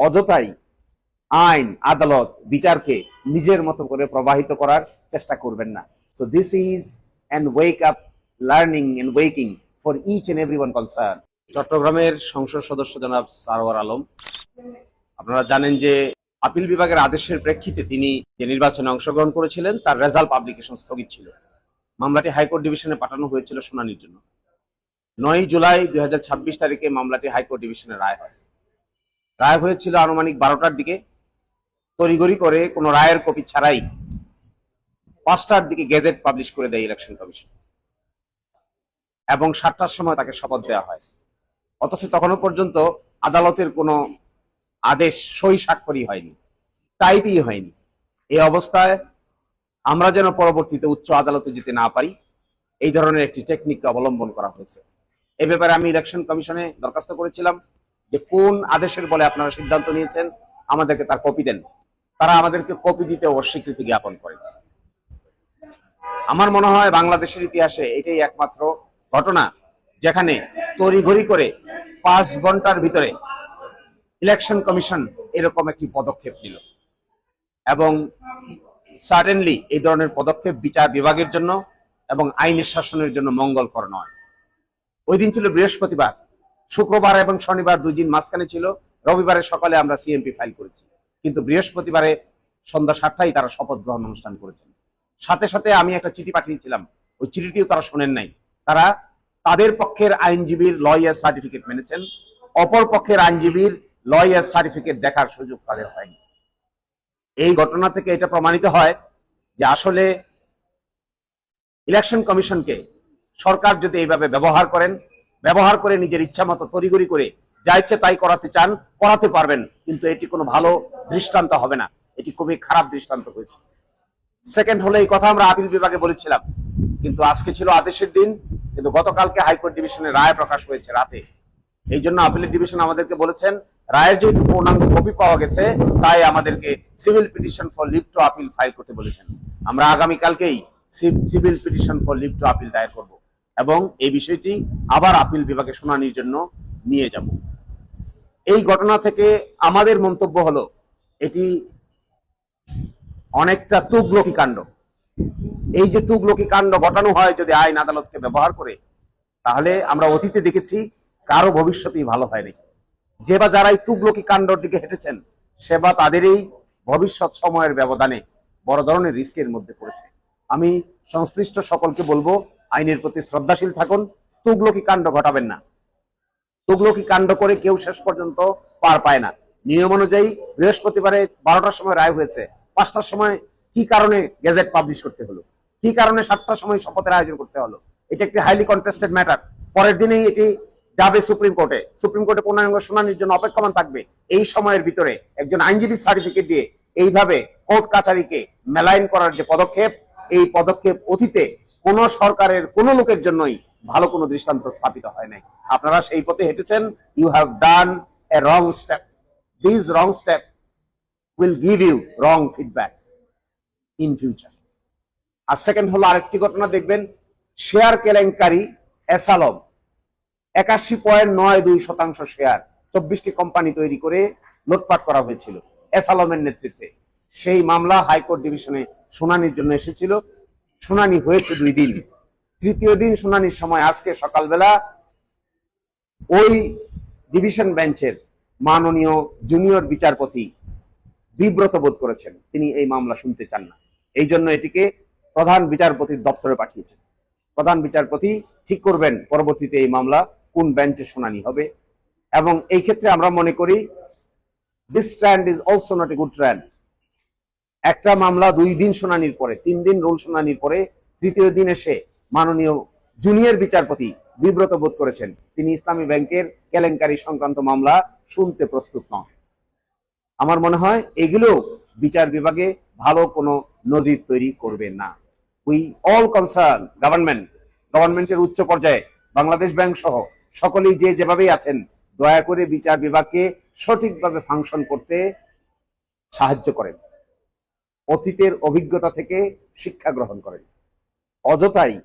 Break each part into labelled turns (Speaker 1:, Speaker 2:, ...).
Speaker 1: অযথাই আইন আদালত বিচারকে নিজের মতো করে প্রবাহিত করার চেষ্টা করবেন না। So this is an wake up learning and waking for each and everyone concern. চট্টগ্রামের সংসদ সদস্য জনাব সারওয়ার আলম, আপনারা জানেন যে আপিল বিভাগের আদেশের প্রেক্ষিতে তিনি যে নির্বাচনে অংশগ্রহণ করেছিলেন তার রেজাল্ট পাবলিকেশন স্থগিত ছিল। মামলাটি হাইকোর্ট ডিভিশনে পাঠানো হয়েছিল শুনানির জন্য। 9 জুলাই 2026 তারিখে মামলাটি হাইকোর্ট ডিভিশনে রায় হয়। রায় হয়েছিল আনুমানিক 12টার দিকে। তড়িঘড়ি করে কোনো রায়ের কপি ছাড়াই 5টার দিকে গেজেট পাবলিশ করে দেয় ইলেকশন কমিশন এবং 7টার সময় তাকে শপথ দেওয়া হয়। অথচ তখনও পর্যন্ত আদালতের কোনো আদেশ সই স্বাক্ষরই হয়নি, টাইপই হয়নি। এই অবস্থায় আমরা যেন পরবর্তীতে উচ্চ আদালতে যেতে না পারি, এই ধরনের একটি টেকনিককে অবলম্বন করা হয়েছে। এই ব্যাপারে আমি ইলেকশন কমিশনে দরখাস্ত করেছিলাম যে কোন আদেশের বলে আপনারা সিদ্ধান্ত নিয়েছেন, আমাদেরকে তার কপি দেন। তারা আমাদেরকে কপি দিতে অস্বীকৃতি জ্ঞাপন করে। আমার মনে হয় বাংলাদেশের ইতিহাসে এটাই একমাত্র ঘটনা যেখানে তড়িঘড়ি করে 5 ঘন্টার ভিতরে ইলেকশন কমিশন এরকম একটি পদক্ষেপ নিল। এবং সাডেনলি এই ধরনের পদক্ষেপ বিচার বিভাগের জন্য এবং আইনের শাসনের জন্য মঙ্গলকর নয়। ওই দিন ছিল বৃহস্পতিবার, শুক্রবার এবং শনিবার 2 দিন মাঝখানে ছিল। রবিবারের সকালে আমরা সিএমপি ফাইল করেছি, কিন্তু বৃহস্পতিবারে সন্ধ্যা 7টায় তারা শপথ গ্রহণ অনুষ্ঠান করেছেন। সাথে সাথে আমি একটা চিঠি পাঠিয়েছিলাম, ওই চিঠিটিও তারা শোনেন নাই। তারা তাদের পক্ষের আইনজীবীর লয়ার সার্টিফিকেট মেনেছেন, অপর পক্ষের আইনজীবীর লয়ার সার্টিফিকেট দেখার সুযোগ তাদের হয়নি। এই ঘটনা থেকে এটা প্রমাণিত হয় যে আসলে ইলেকশন কমিশনকে সরকার যদি এইভাবে ব্যবহার করে নিজের ইচ্ছা মতো তড়িঘড়ি করে যা ইচ্ছে তাই করাতে চান, করাতে পারবেন, কিন্তু এটি কোনো ভালো দৃষ্টান্ত হবে না। এটি খুবই খারাপ দৃষ্টান্ত হয়েছে। সেকেন্ড হলো, এই কথা আমরা আপিল বিভাগে বলেছিলাম, কিন্তু আজকে ছিল আদেশের দিন, কিন্তু গতকালকে হাইকোর্ট ডিভিশনে রায় প্রকাশ হয়েছে রাতে। এই জন্য আপিল ডিভিশন আমাদেরকে বলেছেন রায়ের যেহেতু পূর্ণাঙ্গ কপি পাওয়া গেছে, তাই আমাদেরকে civil petition for leave to appeal file করতে বলেছেন। আমরা আগামীকালকেই civil petition for leave to appeal দায়ের করব এবং এই বিষয়টি আবার আপিল বিভাগে শুনানির জন্য নিয়ে যাব। এই ঘটনা থেকে আমাদের মন্তব্য হলো এটি অনেকটা তুগলকি কাণ্ড। এই যে তুগলকি কাণ্ড ঘটানো হয় যদি আইন আদালতকে ব্যবহার করে, তাহলে আমরা অতীতে দেখেছি কারো ভবিষ্যৎই ভালো হয়নি। যে বা যারা এই তুগলকি কাণ্ডর দিকে হেঁটেছেন, সে বা তাদেরই ভবিষ্যৎ সময়ের ব্যবধানে বড় ধরনের রিস্কের মধ্যে পড়েছে। আমি সংশ্লিষ্ট সকলকে বলবো, আইনের প্রতি শ্রদ্ধাশীল থাকুন, তুগলকি কাণ্ড ঘটাবেন না। তুগলকি কাণ্ড করে কেউ শেষ পর্যন্ত পার পায় না। নিয়ম অনুযায়ী বৃহস্পতিবারে 12টার সময় রায় হয়েছে, 5টার সময় কি কারণে গেজেট পাবলিশ করতে হলো, কি কারণে 7টার সময় শপথের আয়োজন করতে হলো? এটা একটি হাইলি কন্টেস্টেড ম্যাটার। পরের দিনেই এটি যাবে সুপ্রিম কোর্টে। সুপ্রিম কোর্টে পূর্ণাঙ্গ শুনানির জন্য অপেক্ষমান থাকবে। এই সময়ের ভিতরে একজন আইনজীবী সার্টিফিকেট দিয়ে এইভাবে কোর্ট কাছারিকে মেলাইন করার যে পদক্ষেপ, এই পদক্ষেপ অতীতে কোন সরকারের কোন লোকের জন্যই ভালো কোনো দৃষ্টান্ত স্থাপিত হয় নাই। আপনারা সেই পথে হেঁটেছেন। You have done a wrong step. This wrong step will give you wrong feedback in future. আর সেকেন্ড হলো, আরেকটি ঘটনা দেখবেন, শেয়ার কেলেঙ্কারি এসালম 81.92% শেয়ার 24টি কোম্পানি তৈরি করে লুটপাট করা হয়েছিল এসালমের নেতৃত্বে। সেই মামলা হাইকোর্ট ডিভিশনে শুনানির জন্য এসেছিল। শুনানি হয়েছে 2 দিন। তৃতীয় দিন শুনানির সময় আজকে সকালবেলা ওই ডিভিশন বেঞ্চের মাননীয় জুনিয়র বিচারপতি বিব্রত বোধ করেছেন, তিনি এই মামলা শুনতে চান না। এই জন্য এটিকে প্রধান বিচারপতির দপ্তরে পাঠিয়েছেন। প্রধান বিচারপতি ঠিক করবেন পরবর্তীতে এই মামলা কোন বেঞ্চে শুনানি হবে। এবং এই ক্ষেত্রে আমরা মনে করি this trend is also not a good trend. একটা মামলা 2 দিন শুনানির পরে, 3 দিন রুল শুনানির পরে, তৃতীয় দিন এসে মাননীয় জুনিয়র বিচারপতি বিব্রত বোধ করেছেন, তিনি ইসলামী ব্যাংকের কেলেঙ্কারি সংক্রান্ত মামলা শুনতে প্রস্তুত নন। আমার মনে হয় এগুলো বিচার বিভাগে ভালো কোনো নজির তৈরি করবে না। উই অল কনসার্ন গভর্নমেন্টের উচ্চ পর্যায়ে, বাংলাদেশ ব্যাংক সহ সকলেই যেভাবেই আছেন, দয়া করে বিচার বিভাগকে সঠিকভাবে ফাংশন করতে সাহায্য করেন। অতীতের অভিজ্ঞতা থেকে শিক্ষা গ্রহণ করেন। অযথাই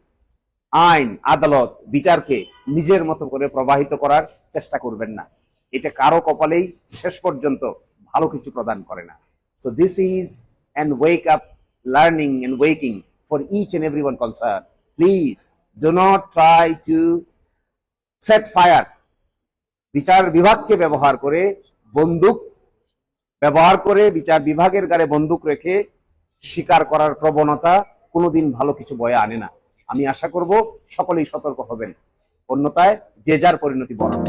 Speaker 1: আইন আদালত বিচারকে নিজের মতো করে প্রবাহিত করার চেষ্টা করবেন না। এটা কারো কপালেই শেষ পর্যন্ত ভালো কিছু প্রদান করে না। So this is and wake up learning and waking for each and every one concern. Please do not try to set fire. বিচার বিভাগকে ব্যবহার করে, বন্দুক ব্যবহার করে, বিচার বিভাগের গায়ে বন্দুক রেখে শিকার করার প্রবণতা কোনোদিন ভালো কিছু বয়ে আনে না। আমি আশা করব সকলেই সতর্ক হবেন, অন্যথায় যে যার পরিণতি বরণ।